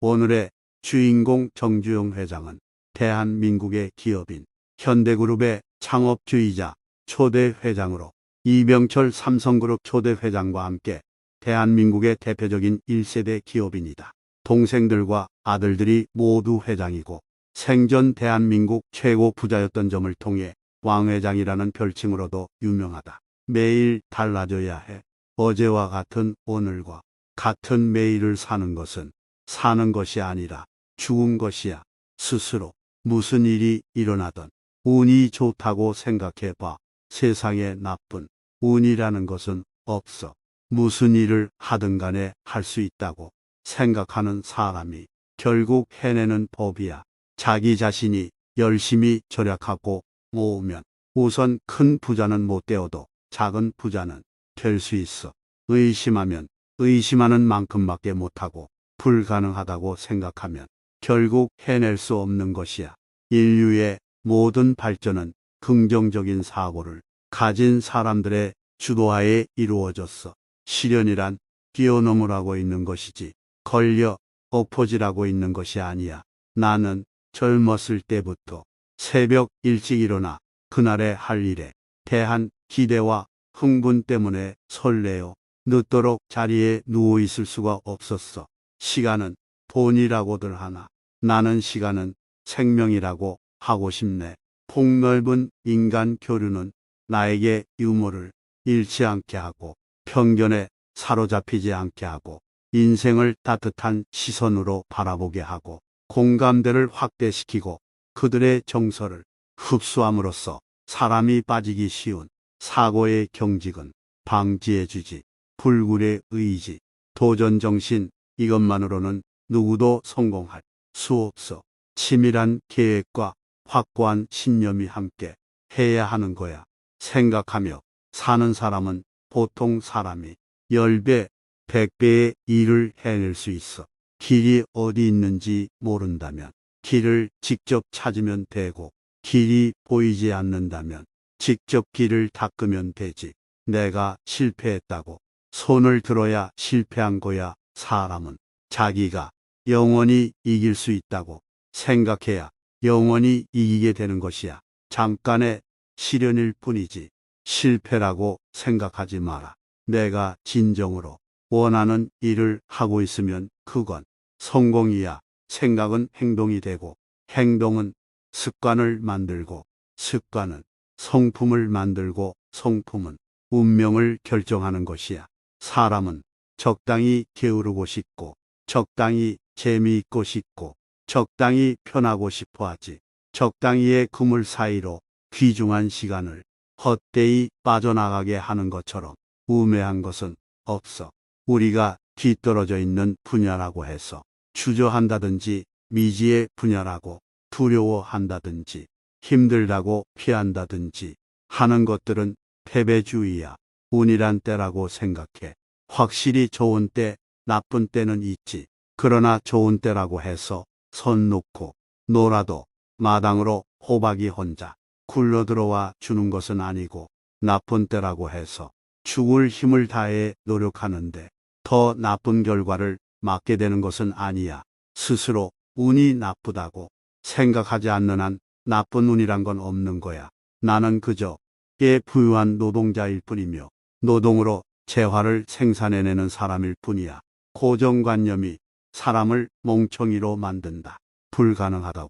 오늘의 주인공 정주영 회장은 대한민국의 기업인 현대그룹의 창업주이자 초대 회장으로 이병철 삼성그룹 초대 회장과 함께 대한민국의 대표적인 1세대 기업인이다. 동생들과 아들들이 모두 회장이고 생전 대한민국 최고 부자였던 점을 통해 왕회장이라는 별칭으로도 유명하다. 매일 달라져야 해. 어제와 같은 오늘과 같은 매일을 사는 것은 사는 것이 아니라 죽은 것이야. 스스로 무슨 일이 일어나든 운이 좋다고 생각해 봐. 세상에 나쁜 운이라는 것은 없어. 무슨 일을 하든 간에 할 수 있다고 생각하는 사람이 결국 해내는 법이야. 자기 자신이 열심히 절약하고 모으면 우선 큰 부자는 못 되어도 작은 부자는 될 수 있어. 의심하면 의심하는 만큼밖에 못하고 불가능하다고 생각하면 결국 해낼 수 없는 것이야. 인류의 모든 발전은 긍정적인 사고를 가진 사람들의 주도하에 이루어졌어. 시련이란 뛰어넘으라고 있는 것이지 걸려 엎어지라고 있는 것이 아니야. 나는 젊었을 때부터 새벽 일찍 일어나 그날의 할 일에 대한 기대와 흥분 때문에 설레어 늦도록 자리에 누워 있을 수가 없었어. 시간은 돈이라고들 하나 나는 시간은 생명이라고 하고 싶네. 폭넓은 인간 교류는 나에게 유머를 잃지 않게 하고 편견에 사로잡히지 않게 하고 인생을 따뜻한 시선으로 바라보게 하고 공감대를 확대시키고 그들의 정서를 흡수함으로써 사람이 빠지기 쉬운 사고의 경직은 방지해주지. 불굴의 의지, 도전정신 이것만으로는 누구도 성공할 수 없어. 치밀한 계획과 확고한 신념이 함께 해야 하는 거야. 생각하며 사는 사람은 보통 사람이 10배, 100배의 일을 해낼 수 있어. 길이 어디 있는지 모른다면 길을 직접 찾으면 되고 길이 보이지 않는다면 직접 길을 닦으면 되지. 내가 실패했다고 손을 들어야 실패한 거야. 사람은 자기가 영원히 이길 수 있다고 생각해야 영원히 이기게 되는 것이야. 잠깐의 시련일 뿐이지 실패라고 생각하지 마라. 내가 진정으로 원하는 일을 하고 있으면 그건 성공이야. 생각은 행동이 되고 행동은 습관을 만들고 습관은 성품을 만들고 성품은 운명을 결정하는 것이야. 사람은 적당히 게으르고 싶고 적당히 재미있고 싶고 적당히 편하고 싶어 하지. 적당히의 그물 사이로 귀중한 시간을 헛되이 빠져나가게 하는 것처럼 우매한 것은 없어. 우리가 뒤떨어져 있는 분야라고 해서 주저한다든지 미지의 분야라고 두려워한다든지 힘들다고 피한다든지 하는 것들은 패배주의야. 운이란 때라고 생각해. 확실히 좋은 때, 나쁜 때는 있지. 그러나 좋은 때라고 해서 손 놓고 놀아도 마당으로 호박이 혼자 굴러들어와 주는 것은 아니고 나쁜 때라고 해서 죽을 힘을 다해 노력하는데 더 나쁜 결과를 맞게 되는 것은 아니야. 스스로 운이 나쁘다고 생각하지 않는 한 나쁜 운이란 건 없는 거야. 나는 그저 꽤 부유한 노동자일 뿐이며 노동으로 재화를 생산해내는 사람일 뿐이야. 고정관념이 사람을 멍청이로 만든다. 불가능하다고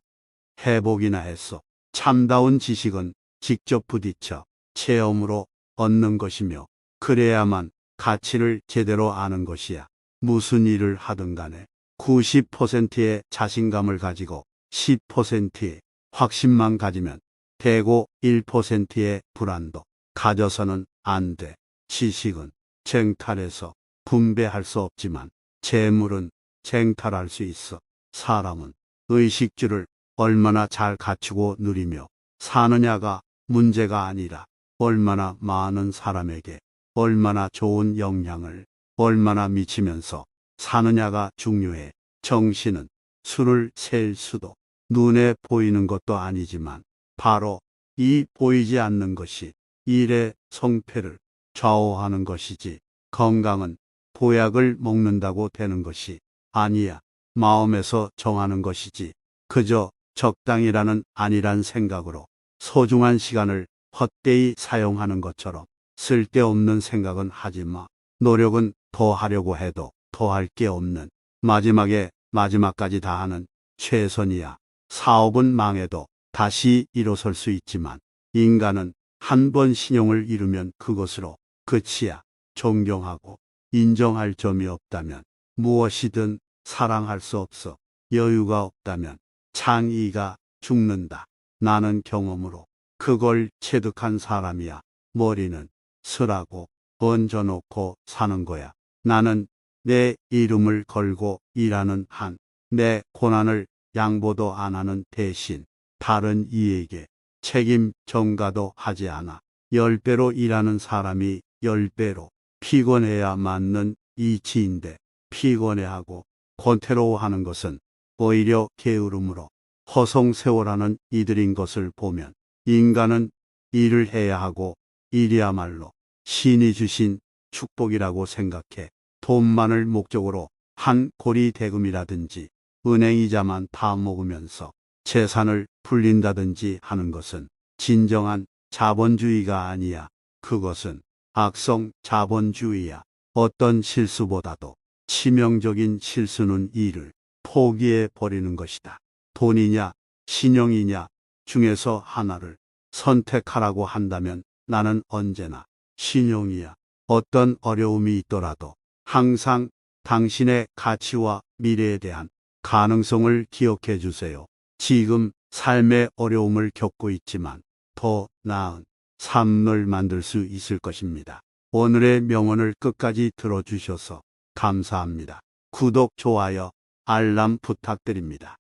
해보기나 했어. 참다운 지식은 직접 부딪혀 체험으로 얻는 것이며 그래야만 가치를 제대로 아는 것이야. 무슨 일을 하든 간에 90%의 자신감을 가지고 10%의 확신만 가지면 되고 1%의 불안도 가져서는 안 돼. 지식은 쟁탈해서 분배할 수 없지만 재물은 쟁탈할 수 있어. 사람은 의식주를 얼마나 잘 갖추고 누리며 사느냐가 문제가 아니라 얼마나 많은 사람에게 얼마나 좋은 영향을 얼마나 미치면서 사느냐가 중요해. 정신은 수를 셀 수도 눈에 보이는 것도 아니지만 바로 이 보이지 않는 것이 일의 성패를 좌우하는 것이지 건강은 보약을 먹는다고 되는 것이 아니야. 마음에서 정하는 것이지 그저 적당이라는 안일한 생각으로 소중한 시간을 헛되이 사용하는 것처럼 쓸데없는 생각은 하지 마. 노력은 더 하려고 해도 더 할 게 없는 마지막에 마지막까지 다하는 최선이야. 사업은 망해도 다시 일어설 수 있지만 인간은 한 번 신용을 잃으면 그것으로 끝이야. 존경하고 인정할 점이 없다면 무엇이든 사랑할 수 없어. 여유가 없다면 창의가 죽는다. 나는 경험으로 그걸 체득한 사람이야. 머리는 쓰라고 얹어놓고 사는 거야. 나는 내 이름을 걸고 일하는 한 내 고난을 양보도 안 하는 대신 다른 이에게 책임 전가도 하지 않아. 10배로 일하는 사람이 10배로 피곤해야 맞는 이치인데 피곤해하고 권태로워하는 것은 오히려 게으름으로 허송세월하는 이들인 것을 보면 인간은 일을 해야 하고 일이야말로 신이 주신 축복이라고 생각해. 돈만을 목적으로 한 고리 대금이라든지 은행이자만 파먹으면서 재산을 불린다든지 하는 것은 진정한 자본주의가 아니야. 그것은 악성 자본주의야. 어떤 실수보다도 치명적인 실수는 일을 포기해 버리는 것이다. 돈이냐 신용이냐 중에서 하나를 선택하라고 한다면 나는 언제나 신용이야. 어떤 어려움이 있더라도 항상 당신의 가치와 미래에 대한 가능성을 기억해 주세요. 지금 삶의 어려움을 겪고 있지만 더 나은 삶을 만들 수 있을 것입니다. 오늘의 명언을 끝까지 들어주셔서 감사합니다. 구독, 좋아요, 알람 부탁드립니다.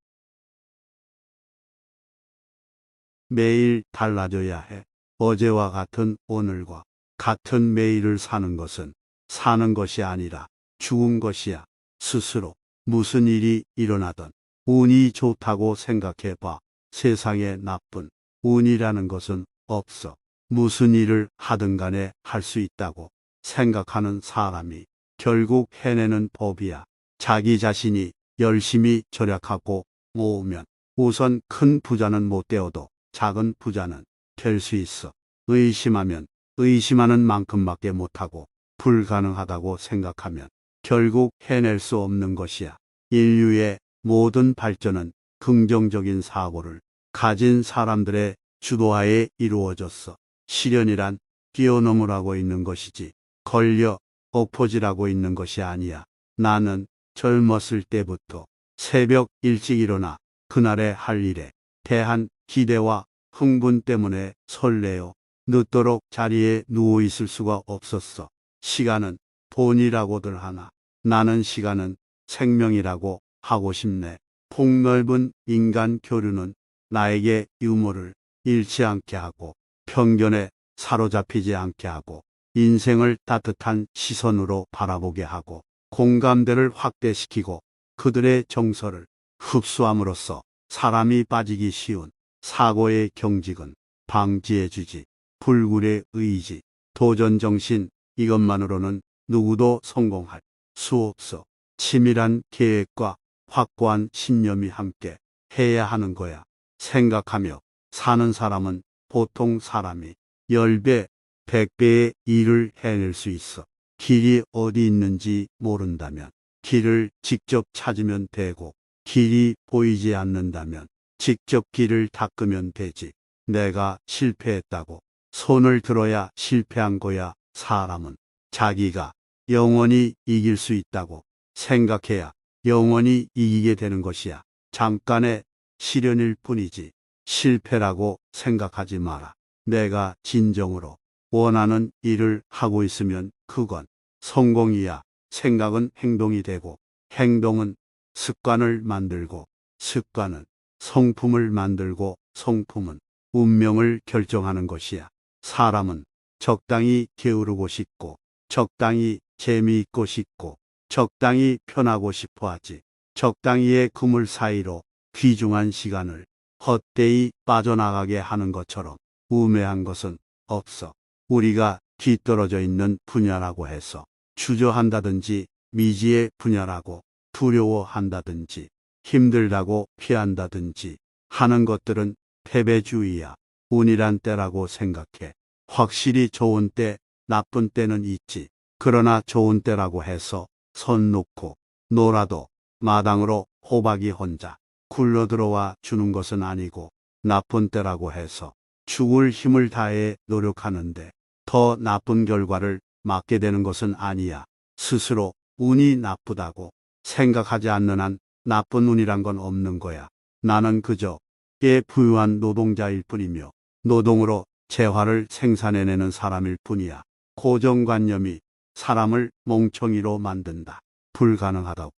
매일 달라져야 해. 어제와 같은 오늘과 같은 매일을 사는 것은 사는 것이 아니라 죽은 것이야. 스스로 무슨 일이 일어나든 운이 좋다고 생각해 봐. 세상에 나쁜 운이라는 것은 없어. 무슨 일을 하든 간에 할 수 있다고 생각하는 사람이 결국 해내는 법이야. 자기 자신이 열심히 절약하고 모으면 우선 큰 부자는 못 되어도 작은 부자는 될 수 있어. 의심하면 의심하는 만큼밖에 못하고 불가능하다고 생각하면 결국 해낼 수 없는 것이야. 인류의 모든 발전은 긍정적인 사고를 가진 사람들의 주도하에 이루어졌어. 시련이란 뛰어넘으라고 있는 것이지 걸려 엎어지라고 있는 것이 아니야. 나는 젊었을 때부터 새벽 일찍 일어나 그날의 할 일에 대한 기대와 흥분 때문에 설레어 늦도록 자리에 누워 있을 수가 없었어. 시간은 돈이라고들 하나 나는 시간은 생명이라고 하고 싶네. 폭넓은 인간 교류는 나에게 유머를 잃지 않게 하고 편견에 사로잡히지 않게 하고 인생을 따뜻한 시선으로 바라보게 하고 공감대를 확대시키고 그들의 정서를 흡수함으로써 사람이 빠지기 쉬운 사고의 경직은 방지해주지. 불굴의 의지, 도전정신 이것만으로는 누구도 성공할 수 없어. 치밀한 계획과 확고한 신념이 함께 해야 하는 거야. 생각하며 사는 사람은 보통 사람이 10배, 100배의 일을 해낼 수 있어. 길이 어디 있는지 모른다면 길을 직접 찾으면 되고 길이 보이지 않는다면 직접 길을 닦으면 되지. 내가 실패했다고 손을 들어야 실패한 거야. 사람은 자기가 영원히 이길 수 있다고 생각해야 영원히 이기게 되는 것이야. 잠깐의 시련일 뿐이지 실패라고 생각하지 마라. 내가 진정으로 원하는 일을 하고 있으면 그건 성공이야. 생각은 행동이 되고 행동은 습관을 만들고 습관은 성품을 만들고 성품은 운명을 결정하는 것이야. 사람은 적당히 게으르고 싶고 적당히 재미있고 싶고 적당히 편하고 싶어 하지. 적당히의 그물 사이로 귀중한 시간을 헛되이 빠져나가게 하는 것처럼 우매한 것은 없어. 우리가 뒤떨어져 있는 분야라고 해서 주저한다든지 미지의 분야라고 두려워한다든지 힘들다고 피한다든지 하는 것들은 패배주의야. 운이란 때라고 생각해. 확실히 좋은 때, 나쁜 때는 있지. 그러나 좋은 때라고 해서 손 놓고 놀아도 마당으로 호박이 혼자 굴러들어와 주는 것은 아니고, 나쁜 때라고 해서 죽을 힘을 다해 노력하는데 더 나쁜 결과를 맞게 되는 것은 아니야. 스스로 운이 나쁘다고 생각하지 않는 한 나쁜 운이란 건 없는 거야. 나는 그저 꽤 부유한 노동자일 뿐이며 노동으로 재화를 생산해내는 사람일 뿐이야. 고정관념이 사람을 멍청이로 만든다. 불가능하다고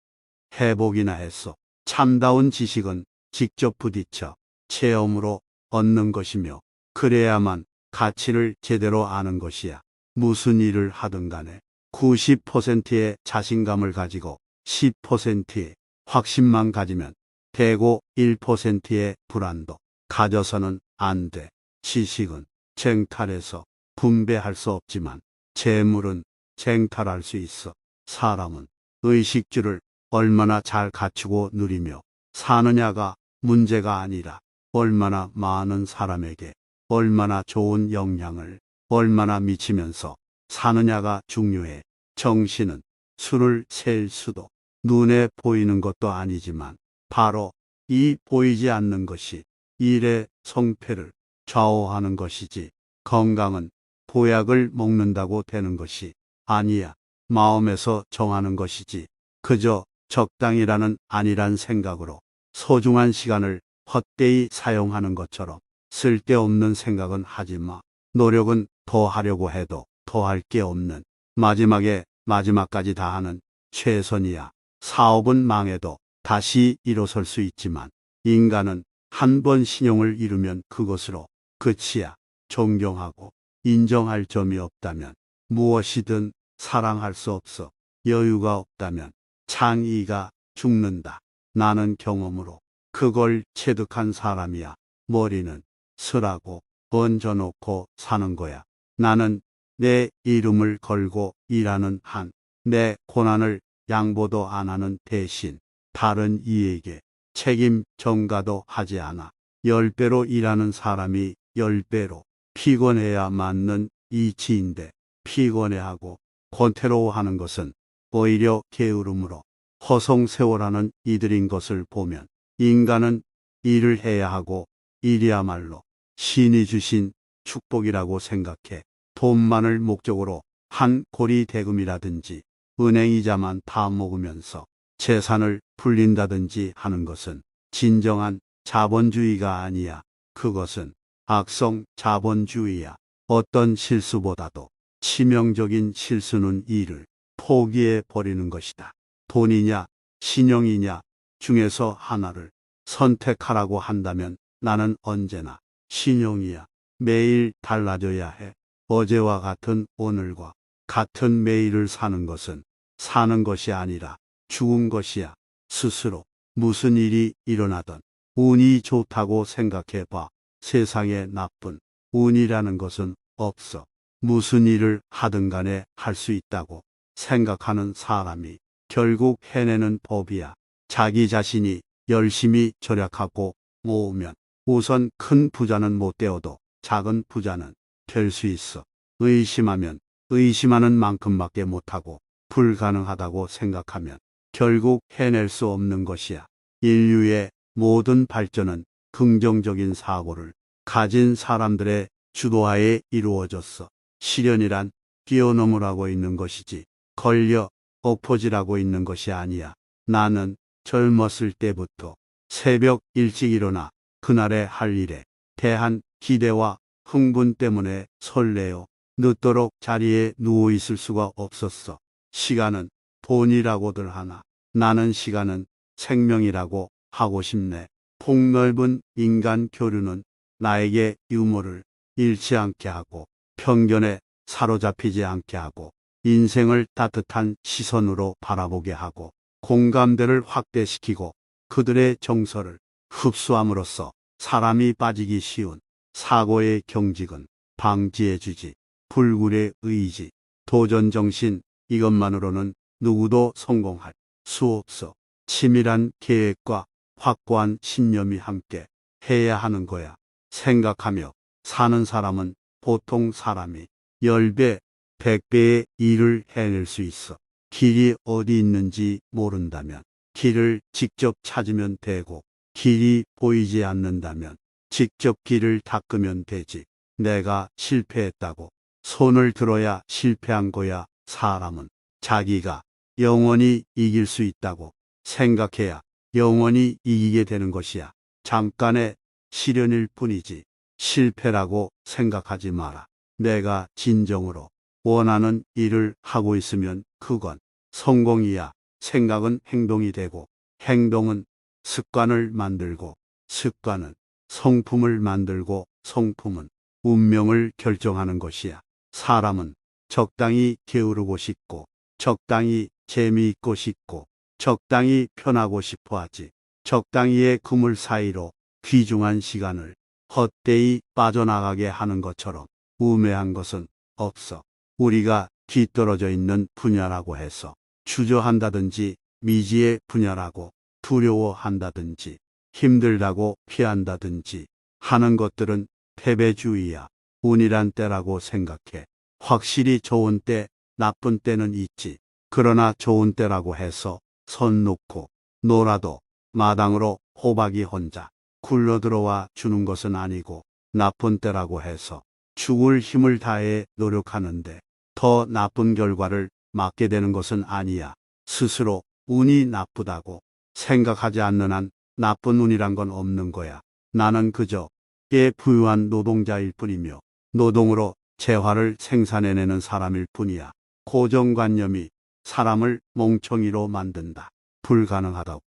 회복이나 했어. 참다운 지식은 직접 부딪혀 체험으로 얻는 것이며 그래야만 가치를 제대로 아는 것이야. 무슨 일을 하든 간에 90%의 자신감을 가지고 10%의 확신만 가지면 되고 1%의 불안도 가져서는 안 돼. 지식은 쟁탈해서 분배할 수 없지만 재물은 쟁탈할 수 있어. 사람은 의식주를 얼마나 잘 갖추고 누리며 사느냐가 문제가 아니라 얼마나 많은 사람에게 얼마나 좋은 영향을 얼마나 미치면서 사느냐가 중요해. 정신은 수를 셀 수도 눈에 보이는 것도 아니지만 바로 이 보이지 않는 것이 일의 성패를 좌우하는 것이지, 건강은 보약을 먹는다고 되는 것이 아니야. 마음에서 정하는 것이지. 그저 적당이라는 안일한 생각으로 소중한 시간을 헛되이 사용하는 것처럼 쓸데없는 생각은 하지 마. 노력은 더 하려고 해도 더 할 게 없는, 마지막에 마지막까지 다하는 최선이야. 사업은 망해도 다시 일어설 수 있지만 인간은 한 번 신용을 잃으면 그것으로 끝이야. 존경하고 인정할 점이 없다면 무엇이든 사랑할 수 없어. 여유가 없다면 창의가 죽는다. 나는 경험으로 그걸 체득한 사람이야. 머리는 쓰라고 얹어놓고 사는 거야. 나는 내 이름을 걸고 일하는 한 내 고난을 양보도 안 하는 대신 다른 이에게 책임 전가도 하지 않아. 10배로 일하는 사람이 10배로 피곤해야 맞는 이치인데 피곤해하고 권태로워하는 것은 오히려 게으름으로 허송세월하는 이들인 것을 보면 인간은 일을 해야 하고 일이야말로 신이 주신 축복이라고 생각해. 돈만을 목적으로 한 고리 대금이라든지 은행이자만 파먹으면서 재산을 불린다든지 하는 것은 진정한 자본주의가 아니야. 그것은 악성 자본주의야. 어떤 실수보다도 치명적인 실수는 일을 포기해 버리는 것이다. 돈이냐 신용이냐 중에서 하나를 선택하라고 한다면 나는 언제나 신용이야. 매일 달라져야 해. 어제와 같은 오늘과 같은 매일을 사는 것은 사는 것이 아니라 죽은 것이야. 스스로 무슨 일이 일어나든 운이 좋다고 생각해 봐. 세상에 나쁜 운이라는 것은 없어. 무슨 일을 하든 간에 할 수 있다고 생각하는 사람이 결국 해내는 법이야. 자기 자신이 열심히 절약하고 모으면 우선 큰 부자는 못 되어도 작은 부자는 될 수 있어. 의심하면 의심하는 만큼밖에 못하고 불가능하다고 생각하면 결국 해낼 수 없는 것이야. 인류의 모든 발전은 긍정적인 사고를 가진 사람들의 주도하에 이루어졌어. 시련이란 뛰어넘으라고 있는 것이지 걸려 엎어지라고 있는 것이 아니야. 나는 젊었을 때부터 새벽 일찍 일어나 그날의 할 일에 대한 기대와 흥분 때문에 설레어 늦도록 자리에 누워 있을 수가 없었어. 시간은 돈이라고들 하나 나는 시간은 생명이라고 하고 싶네. 폭넓은 인간 교류는 나에게 유머를 잃지 않게 하고 편견에 사로잡히지 않게 하고 인생을 따뜻한 시선으로 바라보게 하고 공감대를 확대시키고 그들의 정서를 흡수함으로써 사람이 빠지기 쉬운 사고의 경직은 방지해주지. 불굴의 의지, 도전정신, 이것만으로는 누구도 성공할 수 없어. 치밀한 계획과 확고한 신념이 함께 해야 하는 거야. 생각하며 사는 사람은 보통 사람이 10배, 100배의 일을 해낼 수 있어. 길이 어디 있는지 모른다면 길을 직접 찾으면 되고, 길이 보이지 않는다면 직접 길을 닦으면 되지. 내가 실패했다고 손을 들어야 실패한 거야. 사람은 자기가 영원히 이길 수 있다고 생각해야 영원히 이기게 되는 것이야. 잠깐의 시련일 뿐이지 실패라고 생각하지 마라. 내가 진정으로 원하는 일을 하고 있으면 그건 성공이야. 생각은 행동이 되고, 행동은 습관을 만들고, 습관은 성품을 만들고, 성품은 운명을 결정하는 것이야. 사람은 적당히 게으르고 싶고, 적당히 재미있고 싶고, 적당히 편하고 싶어 하지. 적당히의 그물 사이로 귀중한 시간을 헛되이 빠져나가게 하는 것처럼 우매한 것은 없어. 우리가 뒤떨어져 있는 분야라고 해서 주저한다든지, 미지의 분야라고 두려워한다든지, 힘들다고 피한다든지 하는 것들은 패배주의야. 운이란 때라고 생각해. 확실히 좋은 때, 나쁜 때는 있지. 그러나 좋은 때라고 해서 선 놓고 놀아도 마당으로 호박이 혼자 굴러들어와 주는 것은 아니고, 나쁜 때라고 해서 죽을 힘을 다해 노력하는데 더 나쁜 결과를 맞게 되는 것은 아니야. 스스로 운이 나쁘다고 생각하지 않는 한 나쁜 운이란 건 없는 거야. 나는 그저 꽤 부유한 노동자일 뿐이며 노동으로 재화를 생산해내는 사람일 뿐이야. 고정관념이 사람을 멍청이로 만든다. 불가능하다고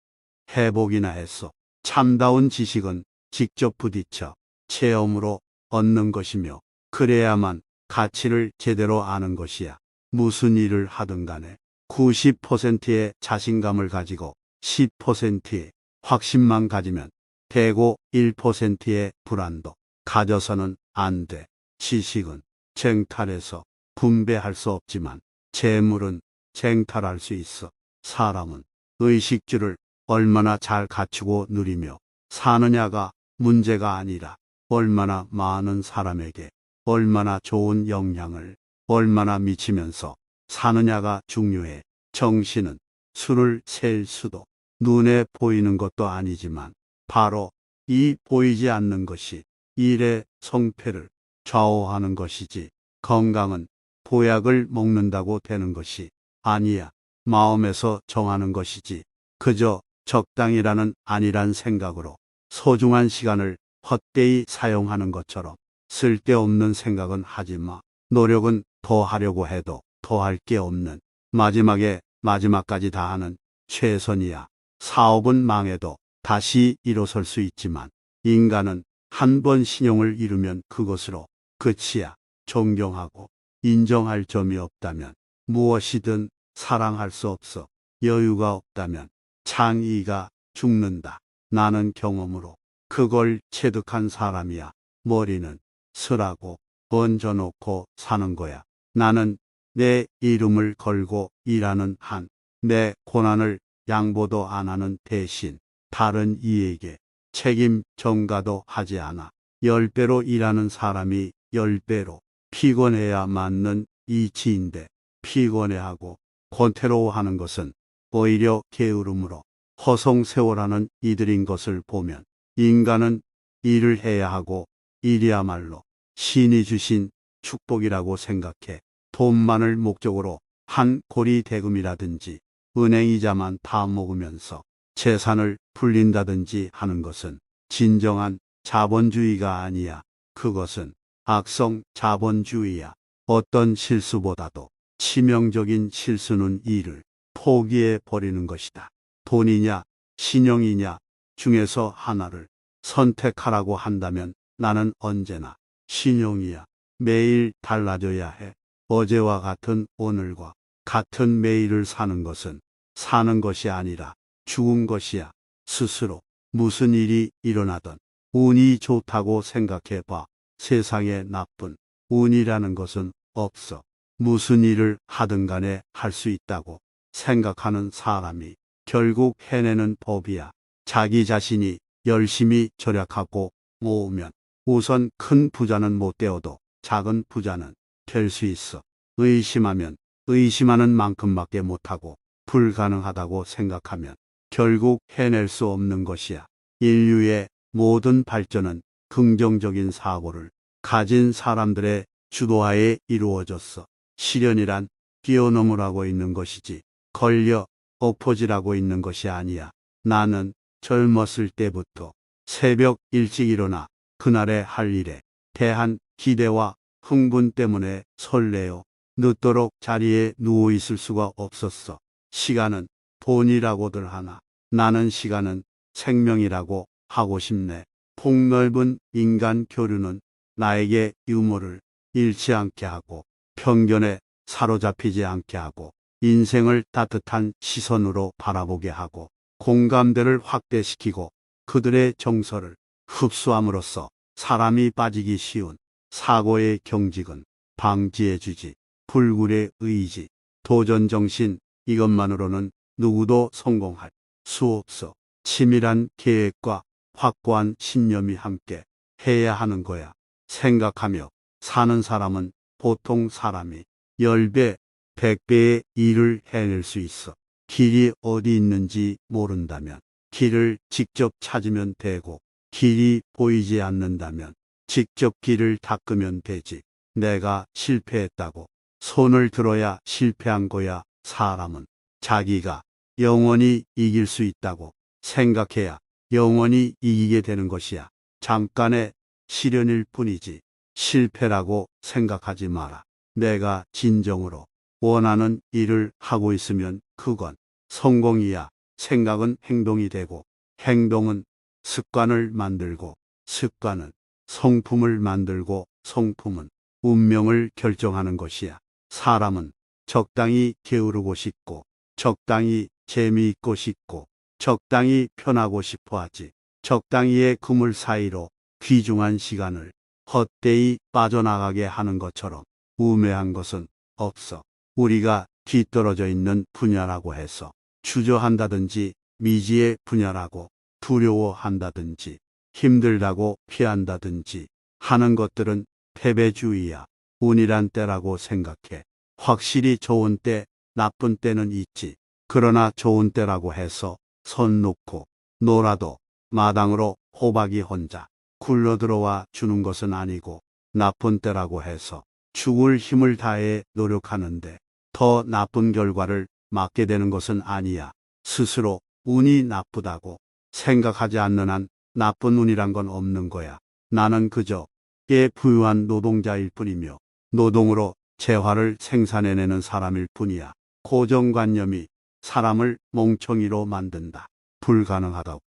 해보기나 했어. 참다운 지식은 직접 부딪혀 체험으로 얻는 것이며, 그래야만 가치를 제대로 아는 것이야. 무슨 일을 하든 간에 90%의 자신감을 가지고 10%의 확신만 가지면 되고, 1%의 불안도 가져서는 안 돼. 지식은 쟁탈해서 분배할 수 없지만 재물은 쟁탈할 수 있어. 사람은 의식주를 얼마나 잘 갖추고 누리며 사느냐가 문제가 아니라, 얼마나 많은 사람에게 얼마나 좋은 영향을 얼마나 미치면서 사느냐가 중요해. 정신은 수를 셀 수도, 눈에 보이는 것도 아니지만 바로 이 보이지 않는 것이 일의 성패를 좌우하는 것이지, 건강은 보약을 먹는다고 되는 것이 아니야. 마음에서 정하는 것이지. 그저 적당이라는 안일한 생각으로 소중한 시간을 헛되이 사용하는 것처럼 쓸데없는 생각은 하지 마. 노력은 더 하려고 해도 더 할 게 없는, 마지막에 마지막까지 다하는 최선이야. 사업은 망해도 다시 일어설 수 있지만 인간은 한 번 신용을 잃으면 그것으로 끝이야. 존경하고 인정할 점이 없다면 무엇이든 사랑할 수 없어. 여유가 없다면 창의가 죽는다. 나는 경험으로 그걸 체득한 사람이야. 머리는 쓰라고 얹어놓고 사는 거야. 나는 내 이름을 걸고 일하는 한 내 고난을 양보도 안 하는 대신 다른 이에게 책임 전가도 하지 않아. 10배로 일하는 사람이 10배로 피곤해야 맞는 이치인데, 피곤해하고 권태로워하는 것은 오히려 게으름으로 허송세월하는 이들인 것을 보면, 인간은 일을 해야 하고 일이야말로 신이 주신 축복이라고 생각해. 돈만을 목적으로 한 고리 대금이라든지 은행이자만 파먹으면서 재산을 불린다든지 하는 것은 진정한 자본주의가 아니야. 그것은 악성 자본주의야. 어떤 실수보다도 치명적인 실수는 일을 포기해 버리는 것이다. 돈이냐 신용이냐 중에서 하나를 선택하라고 한다면 나는 언제나 신용이야. 매일 달라져야 해. 어제와 같은 오늘과 같은 매일을 사는 것은 사는 것이 아니라 죽은 것이야. 스스로 무슨 일이 일어나든 운이 좋다고 생각해 봐. 세상에 나쁜 운이라는 것은 없어. 무슨 일을 하든 간에 할 수 있다고 생각하는 사람이 결국 해내는 법이야. 자기 자신이 열심히 절약하고 모으면 우선 큰 부자는 못 되어도 작은 부자는 될 수 있어. 의심하면 의심하는 만큼밖에 못하고 불가능하다고 생각하면 결국 해낼 수 없는 것이야. 인류의 모든 발전은 긍정적인 사고를 가진 사람들의 주도하에 이루어졌어. 시련이란 뛰어넘으라고 있는 것이지 걸려 엎어지라고 있는 것이 아니야. 나는 젊었을 때부터 새벽 일찍 일어나 그날의 할 일에 대한 기대와 흥분 때문에 설레어 늦도록 자리에 누워 있을 수가 없었어. 시간은 돈이라고들 하나 나는 시간은 생명이라고 하고 싶네. 폭넓은 인간 교류는 나에게 유머를 잃지 않게 하고 편견에 사로잡히지 않게 하고 인생을 따뜻한 시선으로 바라보게 하고 공감대를 확대시키고 그들의 정서를 흡수함으로써 사람이 빠지기 쉬운 사고의 경직은 방지해주지. 불굴의 의지, 도전정신 이것만으로는 누구도 성공할 수 없어. 치밀한 계획과 확고한 신념이 함께 해야 하는 거야. 생각하며 사는 사람은 보통 사람이 10배, 100배의 일을 해낼 수 있어. 길이 어디 있는지 모른다면 길을 직접 찾으면 되고 길이 보이지 않는다면 직접 길을 닦으면 되지. 내가 실패했다고 손을 들어야 실패한 거야. 사람은 자기가 영원히 이길 수 있다고 생각해야 영원히 이기게 되는 것이야. 잠깐의 시련일 뿐이지 실패라고 생각하지 마라. 내가 진정으로 원하는 일을 하고 있으면 그건 성공이야. 생각은 행동이 되고 행동은 습관을 만들고 습관은 성품을 만들고 성품은 운명을 결정하는 것이야. 사람은 적당히 게으르고 싶고 적당히 재미있고 싶고 적당히 편하고 싶어 하지. 적당히의 그물 사이로 귀중한 시간을 헛되이 빠져나가게 하는 것처럼 우매한 것은 없어. 우리가 뒤떨어져 있는 분야라고 해서 주저한다든지 미지의 분야라고 두려워한다든지 힘들다고 피한다든지 하는 것들은 패배주의야. 운이란 때라고 생각해. 확실히 좋은 때, 나쁜 때는 있지. 그러나 좋은 때라고 해서 선 놓고 놀아도 마당으로 호박이 혼자 굴러들어와 주는 것은 아니고 나쁜 때라고 해서 죽을 힘을 다해 노력하는데 더 나쁜 결과를 맞게 되는 것은 아니야. 스스로 운이 나쁘다고 생각하지 않는 한 나쁜 운이란 건 없는 거야. 나는 그저 꽤 부유한 노동자일 뿐이며 노동으로 재화를 생산해내는 사람일 뿐이야. 고정관념이 사람을 멍청이로 만든다. 불가능하다고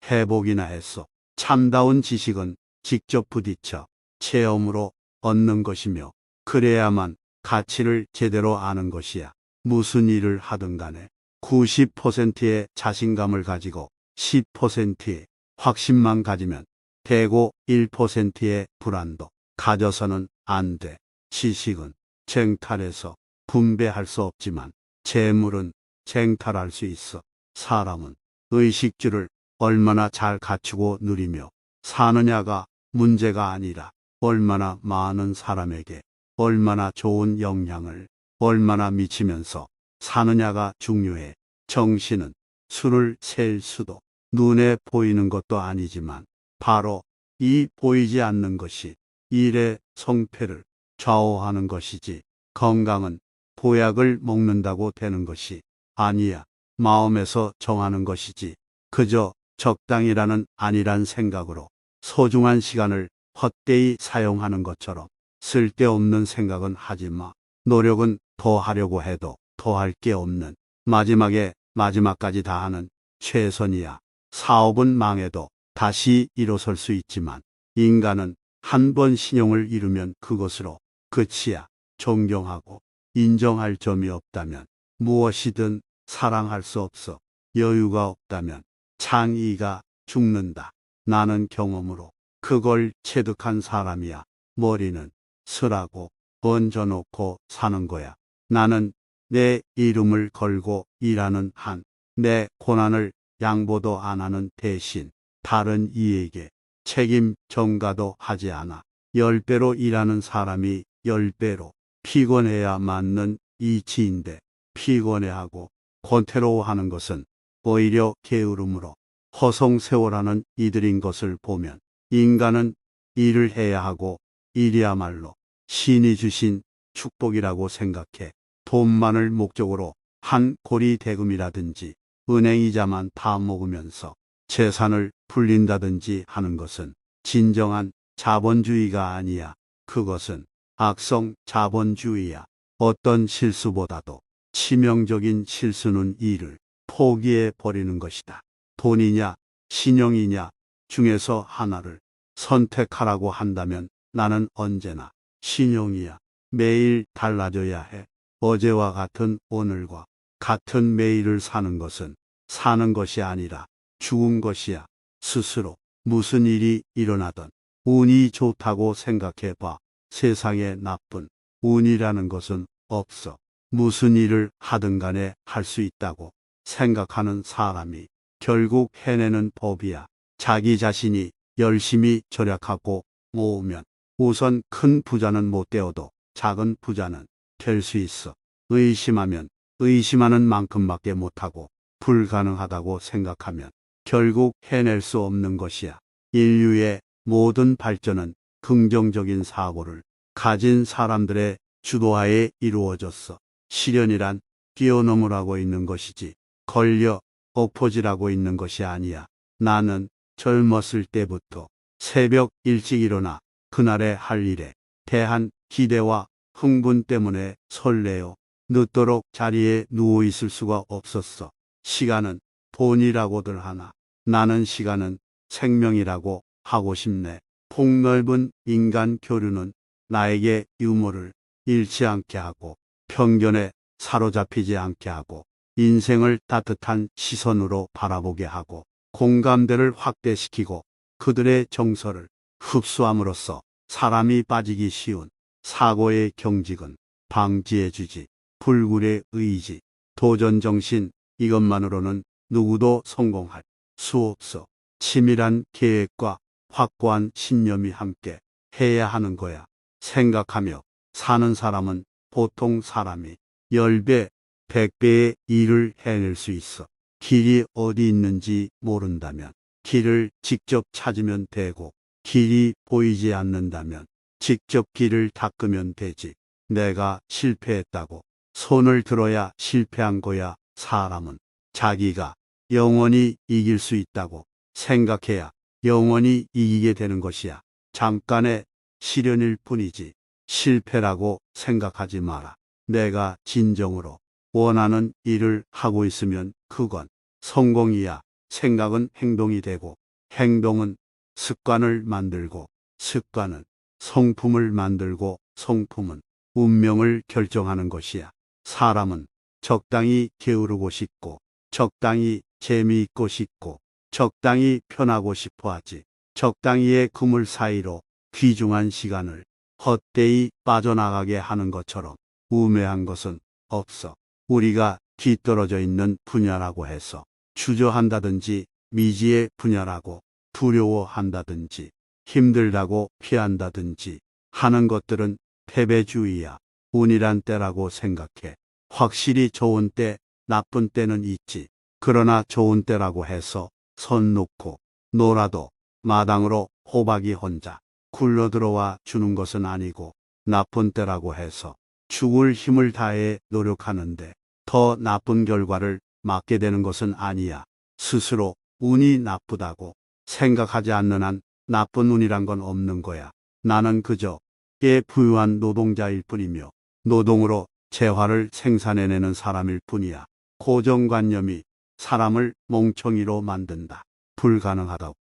회복이나 했어. 참다운 지식은 직접 부딪혀 체험으로 얻는 것이며 그래야만 가치를 제대로 아는 것이야. 무슨 일을 하든 간에 90%의 자신감을 가지고 10%의 확신만 가지면 되고 1%의 불안도 가져서는 안 돼. 지식은 쟁탈해서 분배할 수 없지만 재물은 쟁탈할 수 있어. 사람은 의식주를 얼마나 잘 갖추고 누리며 사느냐가 문제가 아니라 얼마나 많은 사람에게 얼마나 좋은 영향을 얼마나 미치면서 사느냐가 중요해. 정신은 수를 셀 수도 눈에 보이는 것도 아니지만 바로 이 보이지 않는 것이 일의 성패를 좌우하는 것이지 건강은 보약을 먹는다고 되는 것이 아니야. 마음에서 정하는 것이지. 그저 적당이라는 아니란 생각으로 소중한 시간을 헛되이 사용하는 것처럼 쓸데없는 생각은 하지 마. 노력은 더 하려고 해도 더 할 게 없는 마지막에 마지막까지 다하는 최선이야. 사업은 망해도 다시 일어설 수 있지만 인간은 한 번 신용을 잃으면 그것으로 끝이야. 존경하고 인정할 점이 없다면 무엇이든 사랑할 수 없어. 여유가 없다면 창의가 죽는다. 나는 경험으로 그걸 체득한 사람이야. 머리는 쓰라고 얹어놓고 사는 거야. 나는 내 이름을 걸고 일하는 한 내 고난을 양보도 안 하는 대신 다른 이에게 책임 전가도 하지 않아 10배로 일하는 사람이 10배로 피곤해야 맞는 이치인데 피곤해하고 권태로워하는 것은 오히려 게으름으로 허송세월하는 이들인 것을 보면 인간은 일을 해야 하고 일이야말로 신이 주신 축복이라고 생각해 돈만을 목적으로 한 고리 대금이라든지 은행이자만 다 먹으면서 재산을 불린다든지 하는 것은 진정한 자본주의가 아니야. 그것은 악성 자본주의야. 어떤 실수보다도 치명적인 실수는 일을 포기해 버리는 것이다. 돈이냐, 신용이냐 중에서 하나를 선택하라고 한다면 나는 언제나 신용이야. 매일 달라져야 해. 어제와 같은 오늘과 같은 매일을 사는 것은 사는 것이 아니라 죽은 것이야. 스스로 무슨 일이 일어나든 운이 좋다고 생각해 봐. 세상에 나쁜 운이라는 것은 없어. 무슨 일을 하든 간에 할 수 있다고 생각하는 사람이 결국 해내는 법이야. 자기 자신이 열심히 절약하고 모으면 우선 큰 부자는 못 되어도 작은 부자는 될 수 있어. 의심하면 의심하는 만큼밖에 못하고 불가능하다고 생각하면 결국 해낼 수 없는 것이야. 인류의 모든 발전은 긍정적인 사고를 가진 사람들의 주도하에 이루어졌어. 시련이란 뛰어넘으라고 있는 것이지 걸려 엎어지라고 있는 것이 아니야. 나는 젊었을 때부터 새벽 일찍 일어나 그날의 할 일에 대한 기대와 흥분 때문에 설레어 늦도록 자리에 누워 있을 수가 없었어. 시간은 돈이라고들 하나 나는 시간은 생명이라고 하고 싶네. 폭넓은 인간 교류는 나에게 유머를 잃지 않게 하고 편견에 사로잡히지 않게 하고 인생을 따뜻한 시선으로 바라보게 하고 공감대를 확대시키고 그들의 정서를 흡수함으로써 사람이 빠지기 쉬운 사고의 경직은 방지해주지. 불굴의 의지, 도전정신 이것만으로는 누구도 성공할 수 없어. 치밀한 계획과 확고한 신념이 함께 해야 하는 거야. 생각하며 사는 사람은 보통 사람이 10배, 100배의 일을 해낼 수 있어. 길이 어디 있는지 모른다면 길을 직접 찾으면 되고 길이 보이지 않는다면 직접 길을 닦으면 되지. 내가 실패했다고 손을 들어야 실패한 거야. 사람은 자기가 영원히 이길 수 있다고 생각해야 영원히 이기게 되는 것이야. 잠깐의 시련일 뿐이지 실패라고 생각하지 마라. 내가 진정으로 원하는 일을 하고 있으면 그건 성공이야. 생각은 행동이 되고 행동은 습관을 만들고 습관은 성품을 만들고 성품은 운명을 결정하는 것이야. 사람은 적당히 게으르고 싶고 적당히 재미있고 싶고 적당히 편하고 싶어 하지. 적당히의 그물 사이로 귀중한 시간을 헛되이 빠져나가게 하는 것처럼 우매한 것은 없어. 우리가 뒤떨어져 있는 분야라고 해서 주저한다든지 미지의 분야라고 두려워한다든지 힘들다고 피한다든지 하는 것들은 패배주의야. 운이란 때라고 생각해. 확실히 좋은 때, 나쁜 때는 있지. 그러나 좋은 때라고 해서 선 놓고 놀아도 마당으로 호박이 혼자 굴러들어와 주는 것은 아니고 나쁜 때라고 해서 죽을 힘을 다해 노력하는데 더 나쁜 결과를 맞게 되는 것은 아니야. 스스로 운이 나쁘다고 생각하지 않는 한 나쁜 운이란 건 없는 거야. 나는 그저 꽤 부유한 노동자일 뿐이며 노동으로 재화를 생산해내는 사람일 뿐이야. 고정관념이 사람을 멍청이로 만든다. 불가능하다고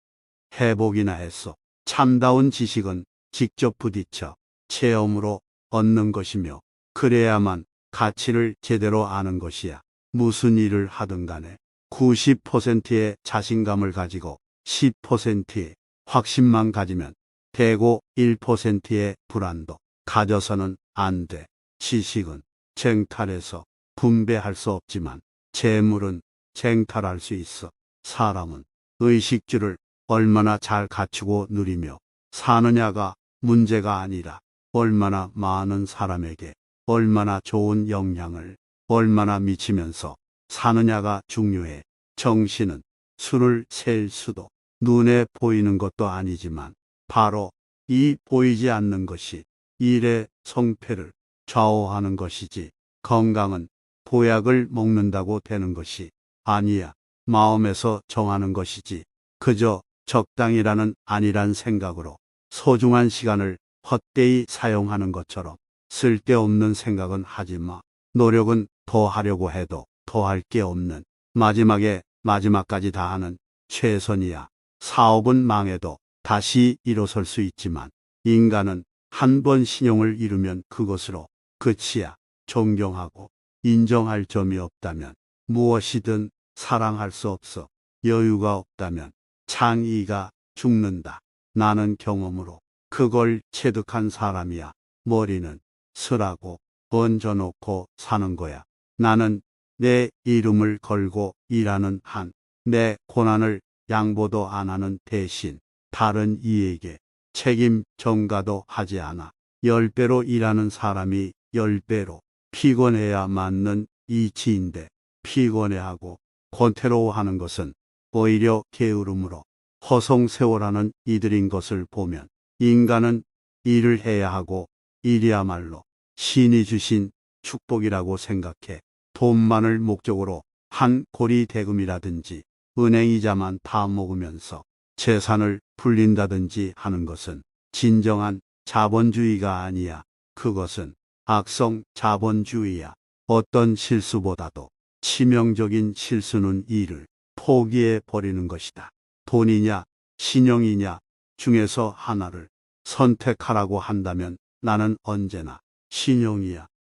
회복이나 했어. 참다운 지식은 직접 부딪혀 체험으로 얻는 것이며 그래야만 가치를 제대로 아는 것이야. 무슨 일을 하든 간에 90%의 자신감을 가지고 10%의 확신만 가지면 되고 1%의 불안도 가져서는 안 돼. 지식은 쟁탈해서 분배할 수 없지만 재물은 쟁탈할 수 있어. 사람은 의식주를 얼마나 잘 갖추고 누리며 사느냐가 문제가 아니라 얼마나 많은 사람에게 얼마나 좋은 영향을 얼마나 미치면서 사느냐가 중요해. 정신은 수를 셀 수도 눈에 보이는 것도 아니지만 바로 이 보이지 않는 것이 일의 성패를 좌우하는 것이지 건강은 보약을 먹는다고 되는 것이 아니야. 마음에서 정하는 것이지. 그저 적당이라는 안일한 생각으로 소중한 시간을 헛되이 사용하는 것처럼 쓸데없는 생각은 하지 마. 노력은 더 하려고 해도 더 할 게 없는 마지막에 마지막까지 다하는 최선이야. 사업은 망해도 다시 일어설 수 있지만 인간은 한 번 신용을 잃으면 그것으로 끝이야. 존경하고 인정할 점이 없다면 무엇이든 사랑할 수 없어. 여유가 없다면 창의가 죽는다. 나는 경험으로 그걸 체득한 사람이야. 머리는 쓰라고 얹어놓고 사는 거야. 나는 내 이름을 걸고 일하는 한 내 고난을 양보도 안 하는 대신 다른 이에게 책임 전가도 하지 않아. 10배로 일하는 사람이 10배로 피곤해야 맞는 이치인데 피곤해하고 권태로워하는 것은 오히려 게으름으로 허송세월하는 이들인 것을 보면 인간은 일을 해야 하고 일이야말로 신이 주신 축복이라고 생각해. 돈만을 목적으로 한 고리 대금이라든지 은행이자만 다 먹으면서 재산을 불린다든지 하는 것은 진정한 자본주의가 아니야. 그것은 악성 자본주의야. 어떤 실수보다도 치명적인 실수는 일을 포기해 버리는 것이다. 돈이냐 신용이냐 중에서 하나를 선택하라고 한다면 나는 언제나 신용이야.